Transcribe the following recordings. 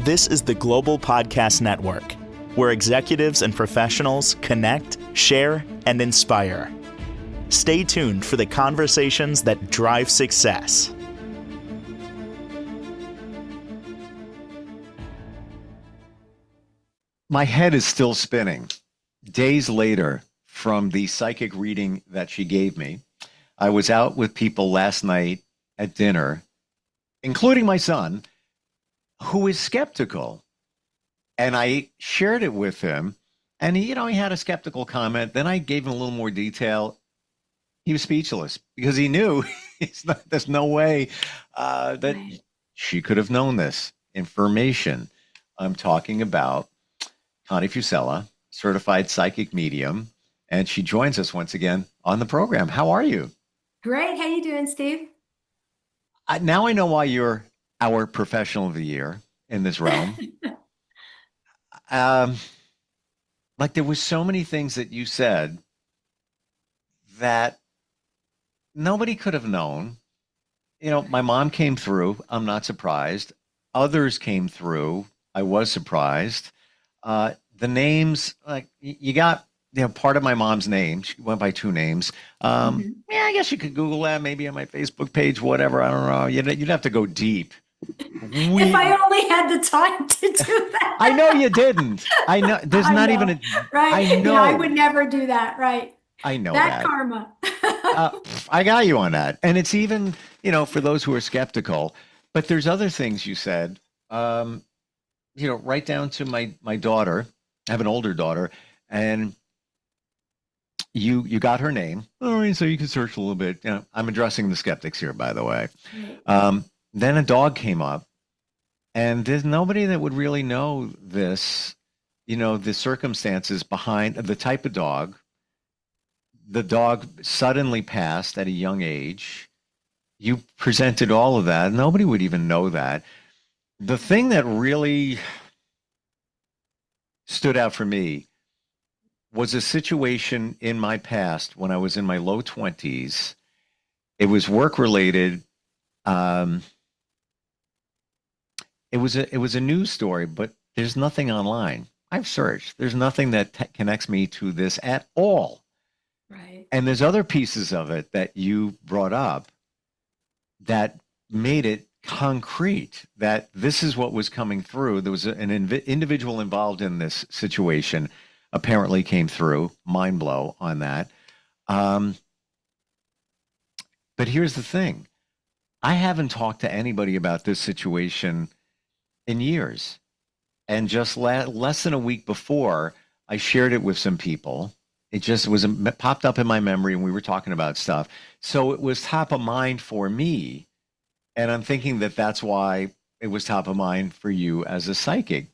This is the Global Podcast Network, where executives and professionals connect, share, and inspire. Stay tuned for the conversations that drive success. My head is still spinning. Days later, from the psychic reading that she gave me, I was out with people last night at dinner, including my son, who is skeptical. And I shared it with him, and he had a skeptical comment. Then I gave him a little more detail. He was speechless because he knew there's no way that she could have known this information. I'm talking about Connie Fusella, certified psychic medium, and she joins us once again on the program. How are you? Great. How you doing, Steve? Now I know why you're our professional of the year in this realm. Like there was so many things that you said that nobody could have known. My mom came through. I'm not surprised. Others came through. I was surprised. The names, like you got, part of my mom's name. She went by two names. Yeah, I guess you could Google that, maybe on my Facebook page, whatever. I don't know. You'd have to go deep. If I only had the time to do that. I know you didn't. I know. There's not even a... Right. I know. I would never do that. Right. I know that. Karma. I got you on that. And it's even, for those who are skeptical, but there's other things you said, right down to my daughter. I have an older daughter, and you got her name. All right, so you can search a little bit. I'm addressing the skeptics here, by the way. Then a dog came up, and there's nobody that would really know this, the circumstances behind the type of dog. The dog suddenly passed at a young age. You presented all of that. Nobody would even know that. The thing that really stood out for me was a situation in my past when I was in my low 20s. It was work related. It was a news story, but there's nothing online. I've searched. There's nothing that connects me to this at all. Right. And there's other pieces of it that you brought up that made it concrete that this is what was coming through. There was an individual involved in this situation, apparently came through. Mind blow on that. But here's the thing. I haven't talked to anybody about this situation in years. And just less than a week before, I shared it with some people. It just popped up in my memory, and we were talking about stuff. So it was top of mind for me. And I'm thinking that that's why it was top of mind for you as a psychic.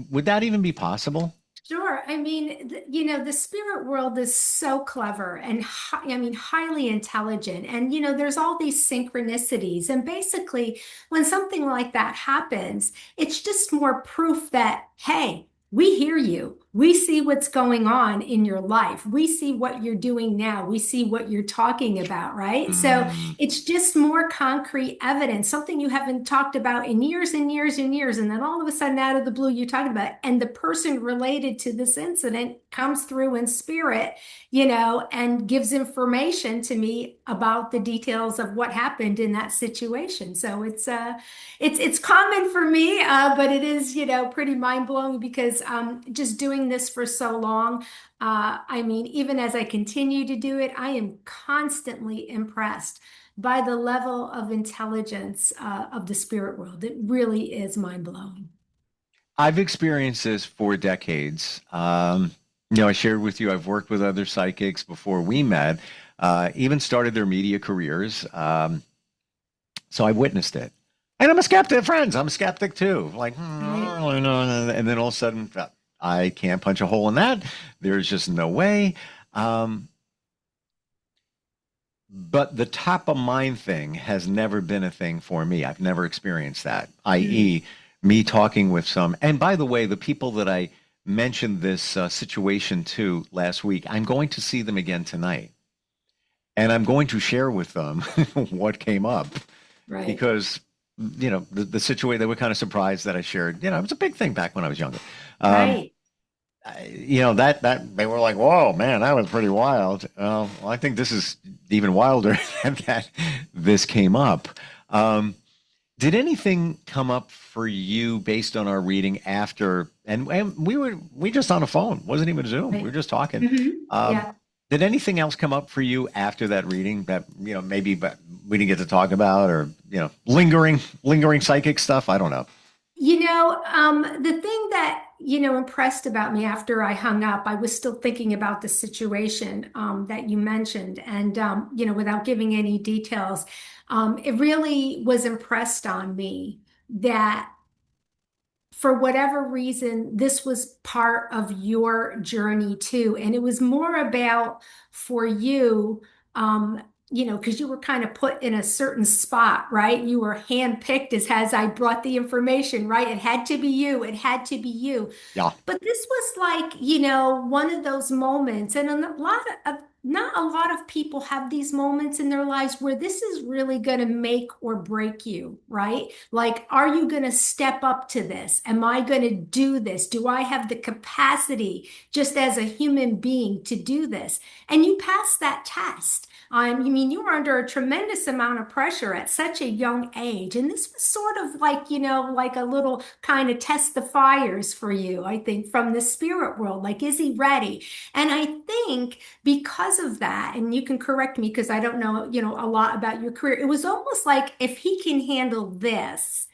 Would that even be possible? Sure. I mean, the spirit world is so clever and highly intelligent. And, there's all these synchronicities. And basically, when something like that happens, it's just more proof that, hey, we hear you. We see what's going on in your life. We see what you're doing now. We see what you're talking about, right? So it's just more concrete evidence, something you haven't talked about in years and years and years. And then all of a sudden, out of the blue, you're talking about it. And the person related to this incident comes through in spirit, and gives information to me about the details of what happened in that situation. So it's common for me, but it is, pretty mind-blowing because just doing this for so long. Even as I continue to do it, I am constantly impressed by the level of intelligence of the spirit world. It really is mind-blowing. I've experienced this for decades. I shared with you, I've worked with other psychics before we met, even started their media careers. So I witnessed it. And I'm a skeptic, friends. I'm a skeptic too. Like, and then all of a sudden, I can't punch a hole in that. There's just no way. But the top of mind thing has never been a thing for me. I've never experienced that, i.e. me talking with some. And by the way, the people that I mentioned this situation to last week, I'm going to see them again tonight. And I'm going to share with them what came up. Right. Because the situation. They were kind of surprised that I shared. It was a big thing back when I was younger. Um, Right. that they were like, "Whoa, man, that was pretty wild." Well, I think this is even wilder than that this came up. Um, did anything come up for you based on our reading after? And we just on a phone, wasn't even Zoom. We were Right. just talking. Um, Yeah. did anything else come up for you after that reading that maybe but we didn't get to talk about, or lingering psychic stuff? I don't know. The thing that, impressed about me after I hung up, I was still thinking about the situation that you mentioned. And, without giving any details, it really was impressed on me that for whatever reason, this was part of your journey too. And it was more about for you, because you were kind of put in a certain spot, right? You were handpicked as I brought the information, right? It had to be you. It had to be you. Yeah. But this was like, one of those moments, and not a lot of people have these moments in their lives where this is really going to make or break you, right? Like, are you going to step up to this? Am I going to do this? Do I have the capacity just as a human being to do this? And you passed that test. You were under a tremendous amount of pressure at such a young age. And this was sort of like, like a little kind of test the fires for you, I think, from the spirit world. Like, is he ready? And I think because of that, and you can correct me because I don't know, a lot about your career, it was almost like if he can handle this,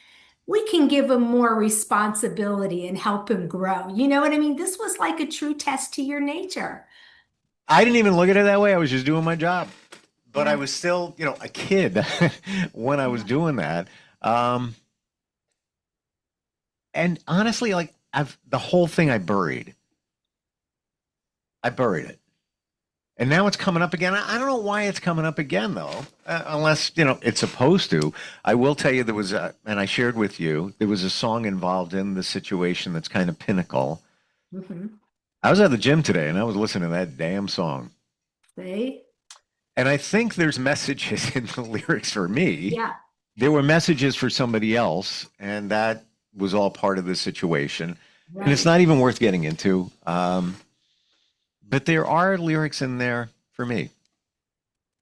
we can give him more responsibility and help him grow. You know what I mean? This was like a true test to your nature. I didn't even look at it that way. I was just doing my job, but I Yeah. was still, a kid when I was Yeah. doing that. Um, and honestly, like the whole thing I buried it. And now it's coming up again. I don't know why it's coming up again though, unless, it's supposed to. I will tell you and I shared with you, there was a song involved in the situation that's kind of pinnacle. Hmm. I was at the gym today and I was listening to that damn song. See? And I think there's messages in the lyrics for me. Yeah. There were messages for somebody else, and that was all part of the situation. And it's Right. not even worth getting into. But there are lyrics in there for me.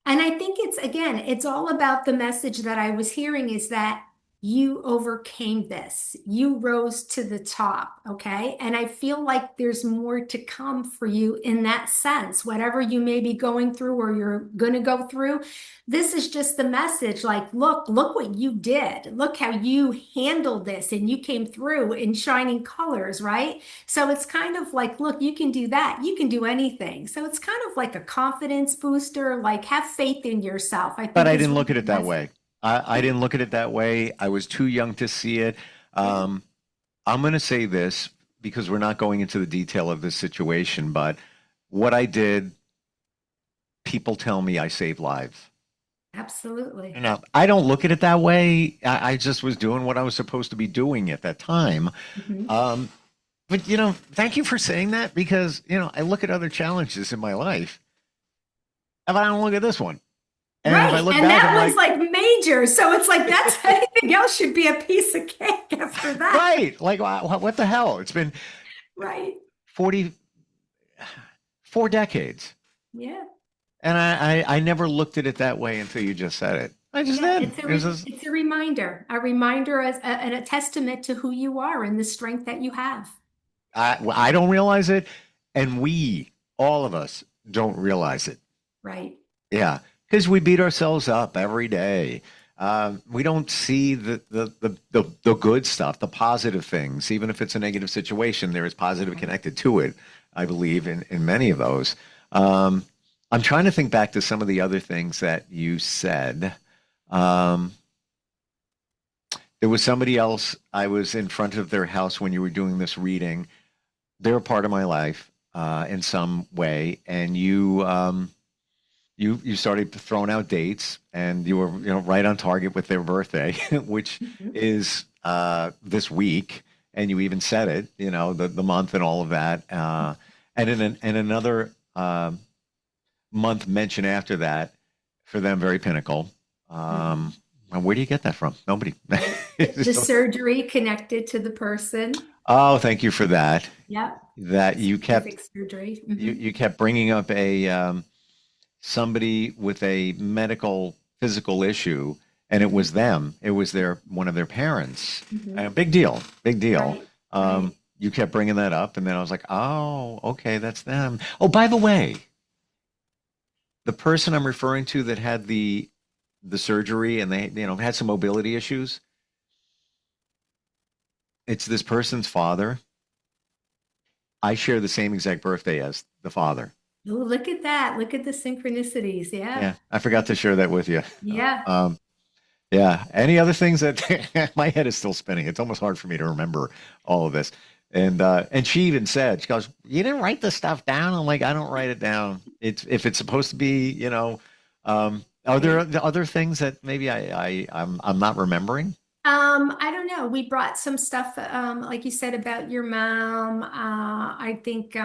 And I think again, it's all about the message that I was hearing is that you overcame this. You rose to the top, okay? And I feel like there's more to come for you in that sense. Whatever you may be going through or you're going to go through, this is just the message like, look what you did. Look how you handled this and you came through in shining colors, right? So it's kind of like, look, you can do that. You can do anything. So it's kind of like a confidence booster, like have faith in yourself, I But think I is didn't really look at it the that message. way. I Yeah, didn't look at it that way. I was too young to see it. yeah, Um, I'm going to say this because we're not going into the detail of this situation, but what I did, people tell me I saved lives. absolutely. Now, I don't look at it that way. I just was doing what I was supposed to be doing at that time. Mhm. Um, but, thank you for saying that because, I look at other challenges in my life, and I don't look at this one. And if I Right. look And back, that I'm one's like, like major. So it's like that's anything else should be a piece of cake after that. right, like, what the hell? It's been Right. 44 decades. Yeah. And I never looked at it that way until you just said it. I just Yeah. did. It was just, It's a reminder and a testament to who you are and the strength that you have. I don't realize it. And all of us, don't realize it. Right. Yeah, because we beat ourselves up every day. We don't see the good stuff, the positive things. Even if it's a negative situation, there is positive Right. connected to it, I believe, in many of those. Um, I'm trying to think back to some of the other things that you said. Um, there was somebody else, I was in front of their house when you were doing this reading. They're a part of my life in some way, and you started throwing out dates, and you were right on target with their birthday, which Mhm. is this week, and you even said it, the month and all of that, and in another month mentioned after that, for them very pinnacle. Mhm. Um, And where do you get that from? Nobody. The surgery connected to the person. Oh, thank you for that. Yep. That you kept Specific surgery. you kept bringing up a somebody with a medical physical issue, and it was them. It was their one of their parents. Hmm. Big deal, big deal. Right, right. You kept bringing that up, and then I was like, oh, okay, that's them. Oh, by the way, the person I'm referring to that had the surgery and they had some mobility issues. It's this person's father. I share the same exact birthday as the father. Oh, look at that. Look at the synchronicities. Yeah. Yeah, I forgot to share that with you. Yeah. Um, yeah. Any other things that my head is still spinning? It's almost hard for me to remember all of this. And she even said, she goes, "You didn't write this stuff down." I'm like, "I don't write it down. It's if it's supposed to be, are there Right. other things that maybe I'm not remembering?" I don't know. We brought some stuff, like you said about your mom. I think,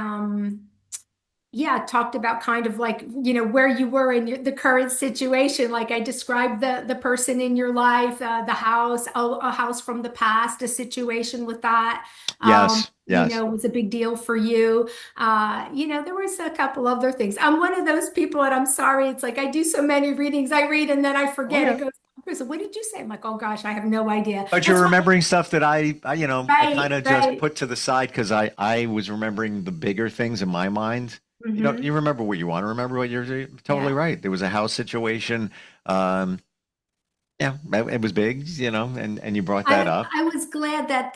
yeah, talked about kind of like, where you were in the current situation. Like I described the person in your life, the house, a house from the past, a situation with that, Yes, yes. was a big deal for you. There was a couple other things. I'm one of those people, and I'm sorry, it's like I do so many readings. I read and then I Oh forget. It yeah. goes, "So what did you say?" I'm like, oh gosh, I have no idea. But you're That's why, remembering stuff that I kind right, of just right. put to the side because I was remembering the bigger things in my mind. You Hmm. remember what you want to remember what you're totally Yeah. right. There was a house situation. Um, yeah, it was big, and you brought that up. I was glad that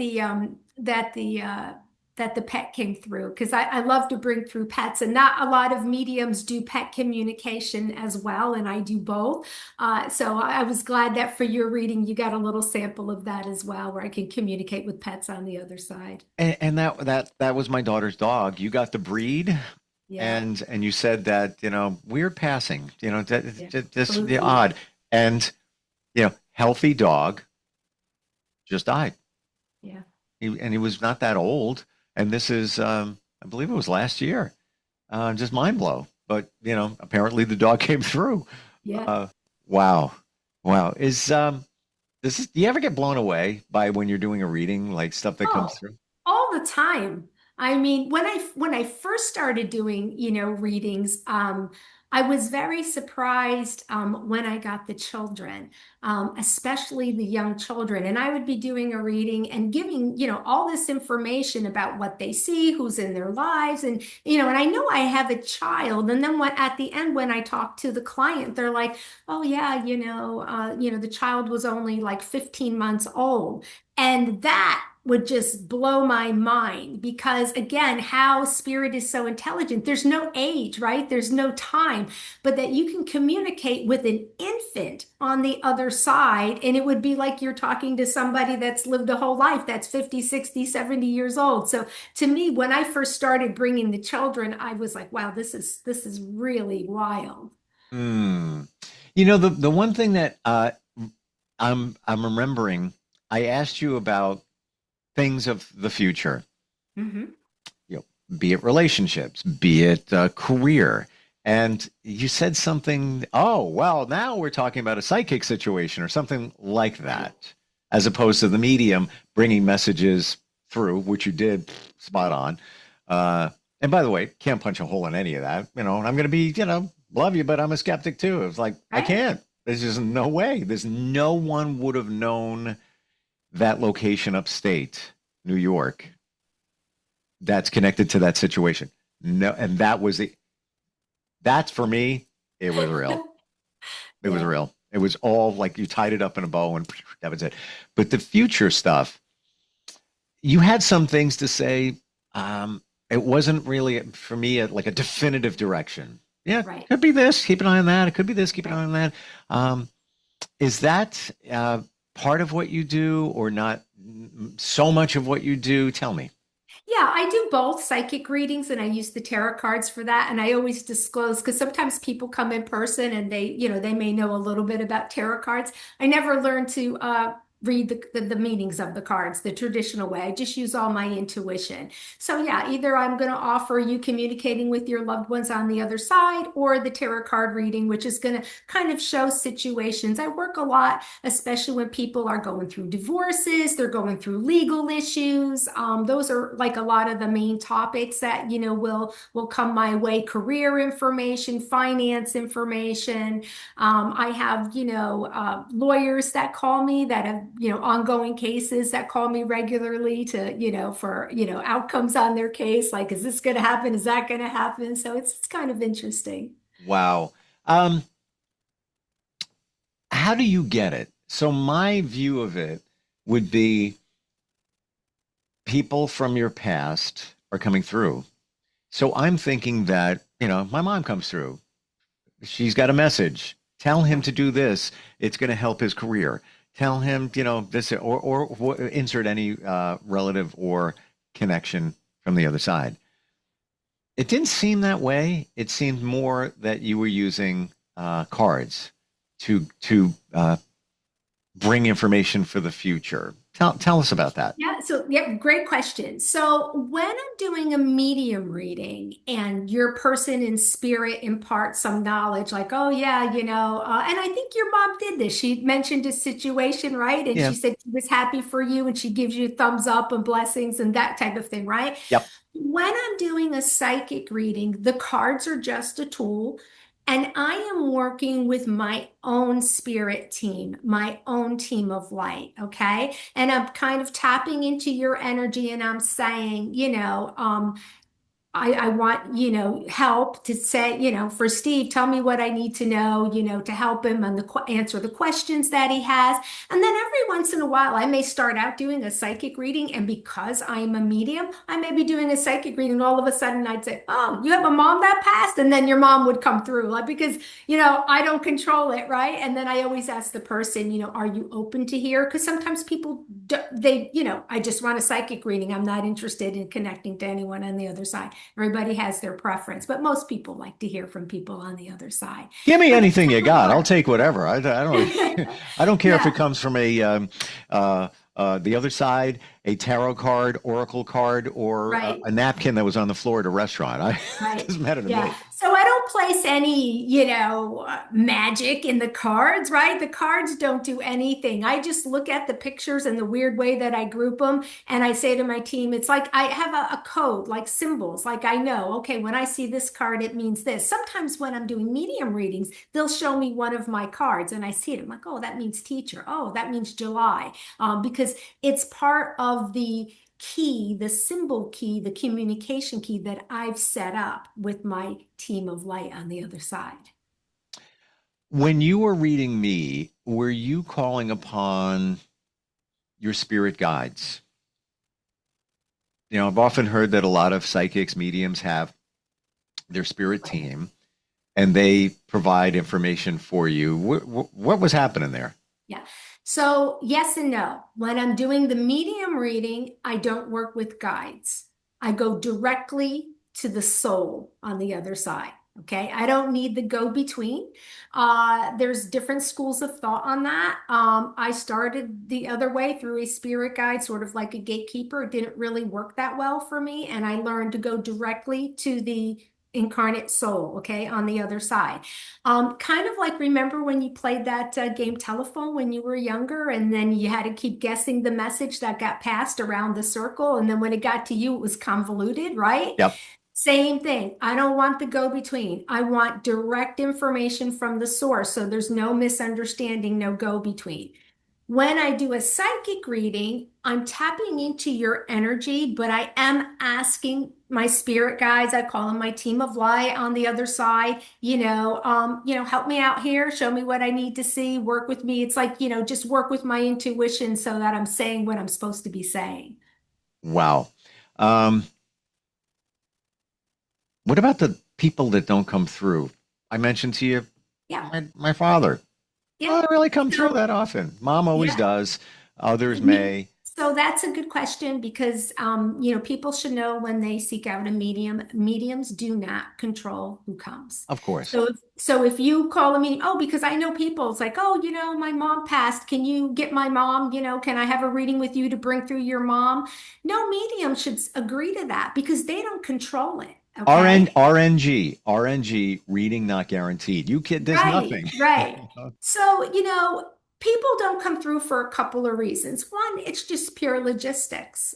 the pet came through because I love to bring through pets, and not a lot of mediums do pet communication as well, and I do both. So I was glad that for your reading you got a little sample of that as well, where I can communicate with pets on the other side. And that was my daughter's dog. You got the breed, Yeah, and you said that, weird passing, yeah, just the fluky. odd. And, healthy dog just died. Yeah, And he was not that old. And this is, I believe it was last year. Just mind blow. But, apparently the dog came through. yeah. Uh, wow. Wow. Do you ever get blown away by when you're doing a reading, like stuff that comes Oh, through? all the time. I mean, when I first started doing, readings, I was very surprised when I got the children, especially the young children. And I would be doing a reading and giving, all this information about what they see, who's in their lives, and I know I have a child. And then at the end, when I talk to the client, they're like, "Oh yeah, the child was only like 15 months old." And that would just blow my mind because, again, how spirit is so intelligent. There's no age, right? There's no time, but that you can communicate with an infant on the other side. And it would be like you're talking to somebody that's lived a whole life that's 50, 60, 70 years old. So to me, when I first started bringing the children, I was like, wow, this is really wild. Hmm. The one thing that I'm remembering, I asked you about things of the future, Hmm. be it relationships, be it career. And you said something, oh, well, now we're talking about a psychic situation or something like Right, that, as opposed to the medium bringing messages through, which you did spot on. Uh, and by the way, can't punch a hole in any of that. And I'm going to be, love you, but I'm a skeptic too. It's like, I right. can't. There's just no way. There's no one would have known that location upstate, New York, that's connected to that situation. No, and that's for me, it was real. It was Yeah. real. It was all like you tied it up in a bow and that was it. But the future stuff, you had some things to say. It wasn't really for me like a definitive direction. Yeah, Right, could be this, keep an eye on that. It could be this, keep an eye right. on that. Um, is that part of what you do or not so much of what you do? Tell me. Yeah, I do both psychic readings and I use the tarot cards for that. And I always disclose because sometimes people come in person and they may know a little bit about tarot cards. I never learned to read the meanings of the cards the traditional way. I just use all my intuition. So yeah, either I'm going to offer you communicating with your loved ones on the other side, or the tarot card reading, which is going to kind of show situations. I work a lot, especially when people are going through divorces, they're going through legal issues. Those are like a lot of the main topics that, will come my way. Career information, finance information. I have, lawyers that call me that have, ongoing cases that call me regularly to, for, outcomes on their case. Like, is this going to happen? Is that going to happen? So it's kind of interesting. Wow. How do you get it? So my view of it would be people from your past are coming through. So I'm thinking that, my mom comes through. She's got a message. Tell him to do this. It's going to help his career. Tell him, this, or insert any relative or connection from the other side. It didn't seem that way. It seemed more that you were using cards to bring information for the future. Tell us about that. Yeah, so yeah, great question. So when I'm doing a medium reading and your person in spirit imparts some knowledge, like, oh yeah, and I think your mom did this. She mentioned a situation, right? And Yeah. she said she was happy for you and she gives you thumbs up and blessings and that type of thing, right? Yep. When I'm doing a psychic reading, the cards are just a tool. And I am working with my own spirit team, my own team of light. Okay. And I'm kind of tapping into your energy and I'm saying, I want, help to say, for Steve, tell me what I need to know, to help him and answer the questions that he has. And then every once in a while, I may start out doing a psychic reading. And because I'm a medium, I may be doing a psychic reading. All of a sudden I'd say, oh, you have a mom that passed? And then your mom would come through, like, because, I don't control it. Right. And then I always ask the person, are you open to hear? Because sometimes people, I just want a psychic reading. I'm not interested in connecting to anyone on the other side. Everybody has their preference, but most people like to hear from people on the other side. Give me But anything you got. I'll take whatever. I don't I don't care if yeah, it comes from the other side, a tarot card, oracle card, or right. a napkin that was on the floor at a restaurant. It Right. doesn't matter to me. Yeah. So I don't place any, magic in the cards, right? The cards don't do anything. I just look at the pictures and the weird way that I group them. And I say to my team, it's like I have a code, like symbols. Like I know, okay, when I see this card, it means this. Sometimes when I'm doing medium readings, they'll show me one of my cards and I see it. I'm like, oh, that means teacher. Oh, that means July. Because it's part of the key, the symbol key, the communication key that I've set up with my team of light on the other side. When you were reading me, were you calling upon your spirit guides? I've often heard that a lot of psychics, mediums have their spirit team and they provide information for you. What was happening there? Yeah. So yes and no. When I'm doing the medium reading, I don't work with guides. I go directly to the soul on the other side. Okay. I don't need the go-between. There's different schools of thought on that. I started the other way through a spirit guide, sort of like a gatekeeper. It didn't really work that well for me. And I learned to go directly to the incarnate soul, okay, on the other side. Kind of like, remember when you played that game telephone when you were younger, and then you had to keep guessing the message that got passed around the circle, and then when it got to you, it was convoluted, right? Yep. Same thing. I don't want the go-between. I want direct information from the source, so there's no misunderstanding, no go-between. When I do a psychic reading, I'm tapping into your energy, but I am asking my spirit guides, I call them my team of light on the other side, help me out here, show me what I need to see, work with me. It's like, just work with my intuition so that I'm saying what I'm supposed to be saying. Wow. What about the people that don't come through? I mentioned to you, Yeah. my father. Yeah. Oh, I don't really come through that often. Mom always Yeah. does. Others may. So that's a good question because people should know when they seek out a medium, mediums do not control who comes. Of course. So if you call a medium, oh, because I know people, it's like, oh, my mom passed. Can you get my mom? Can I have a reading with you to bring through your mom? No medium should agree to that because they don't control it. Okay. RNG, reading not guaranteed. You kid, there's Right, nothing. right. So, people don't come through for a couple of reasons. One, it's just pure logistics.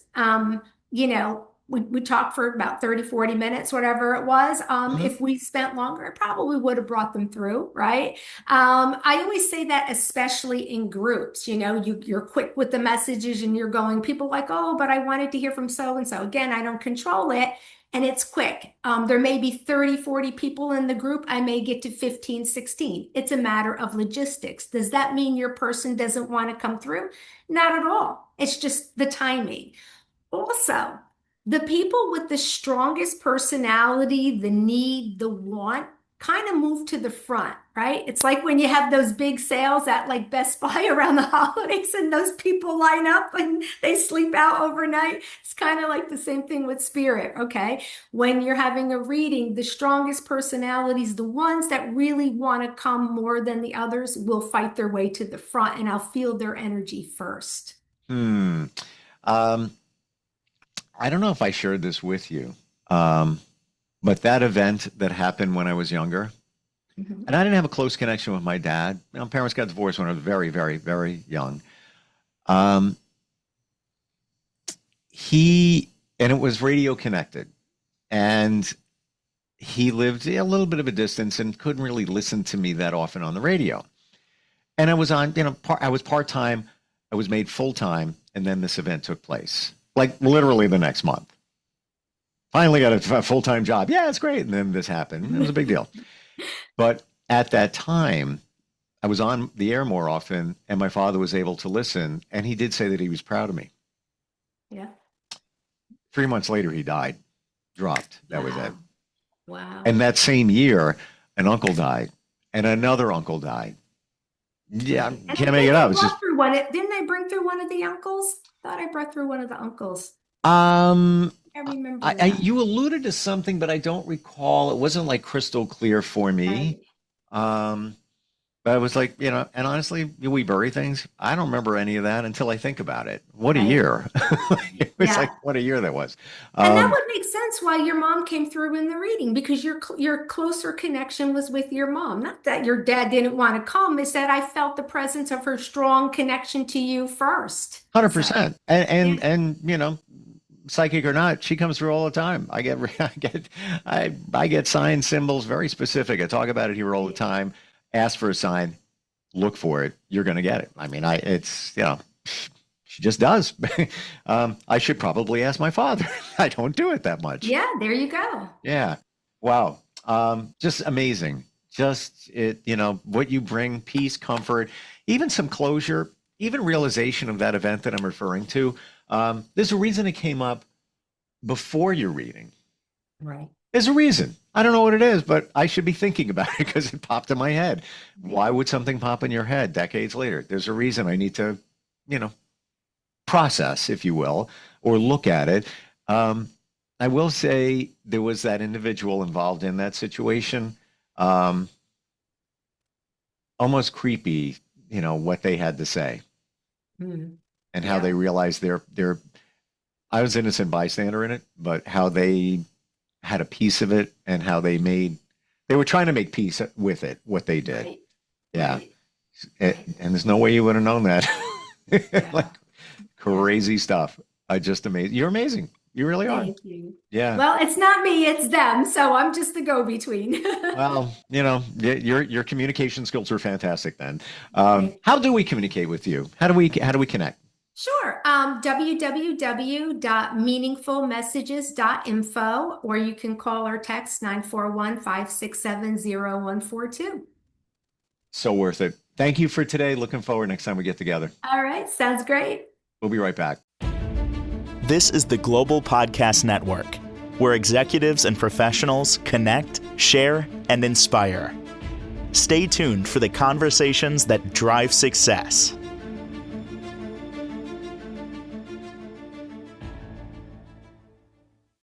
We talked for about 30, 40 minutes, whatever it was. Mhm. If we spent longer, I probably would have brought them through, right? I always say that, especially in groups, you're quick with the messages and you're going, people like, oh, but I wanted to hear from so and so. Again, I don't control it. And it's quick. There may be 30, 40 people in the group. I may get to 15, 16. It's a matter of logistics. Does that mean your person doesn't want to come through? Not at all. It's just the timing. Also, the people with the strongest personality, the need, the want, kind of move to the front, right? It's like when you have those big sales at like Best Buy around the holidays and those people line up and they sleep out overnight. It's kind of like the same thing with spirit, okay? When you're having a reading, the strongest personalities, the ones that really want to come more than the others, will fight their way to the front and I'll feel their energy first. Hmm. Um, I don't know if I shared this with you, um, but that event that happened when I was younger, Mhm. and I didn't have a close connection with my dad. My parents got divorced when I was very, very, very young. Um, and it was radio connected, and he lived a little bit of a distance and couldn't really listen to me that often on the radio. And I was on, I was part time, I was made full time, and then this event took place, like literally the next month. Finally got a full time job. Yeah, it's great. And then this happened. It was a big deal. But at that time, I was on the air more often, and my father was able to listen, and he did say that he was proud of me. Yeah. 3 months later, he died, dropped. That was it. Wow. Wow. And that same year, an uncle died, and another uncle died. Yeah, And can't make it up. It's just didn't I bring through one of the uncles? Thought I brought through one of the uncles. um I remember that. you alluded to something, but I don't recall. It wasn't like crystal clear for me. Right. Um, but I was like, and honestly, we bury things. I don't remember any of that until I think about it. What a Right. year. It was Yeah. like, what a year that was. And that Um, would make sense why your mom came through in the reading because your closer connection was with your mom. Not that your dad didn't want to come, it's that I felt the presence of her strong connection to you first. So, 100%. And, yeah. psychic or not, she comes through all the time. I get sign symbols, very specific. I talk about it here all the time. Ask for a sign, look for it. You're going to get it. I mean, she just does. I should probably ask my father. I don't do it that much. Yeah, there you go. Yeah. Wow. Just amazing. Just what you bring, peace, comfort, even some closure, even realization of that event that I'm referring to. There's a reason it came up before your reading. Right. There's a reason. I don't know what it is, but I should be thinking about it because it popped in my head. Why would something pop in your head decades later? There's a reason. I need to, process, if you will, or look at it. I will say there was that individual involved in that situation. Almost creepy, what they had to say Hmm. and how Yeah. they realized I was innocent bystander in it, but how they had a piece of it and how they were trying to make peace with it, what they did. Right. Yeah. Right. And there's no way you would have known that. Yeah. Like crazy stuff. You're amazing. You really are. Thank you. Yeah. Well, it's not me, it's them. So I'm just the go-between. Well, your communication skills are fantastic then. Thank How do we communicate with you? How do we connect? Sure. www.meaningfulmessages.info, or you can call or text 941-567-0142. So worth it. Thank you for today. Looking forward next time we get together. All right. Sounds great. We'll be right back. This is the Global Podcast Network, where executives and professionals connect, share, and inspire. Stay tuned for the conversations that drive success.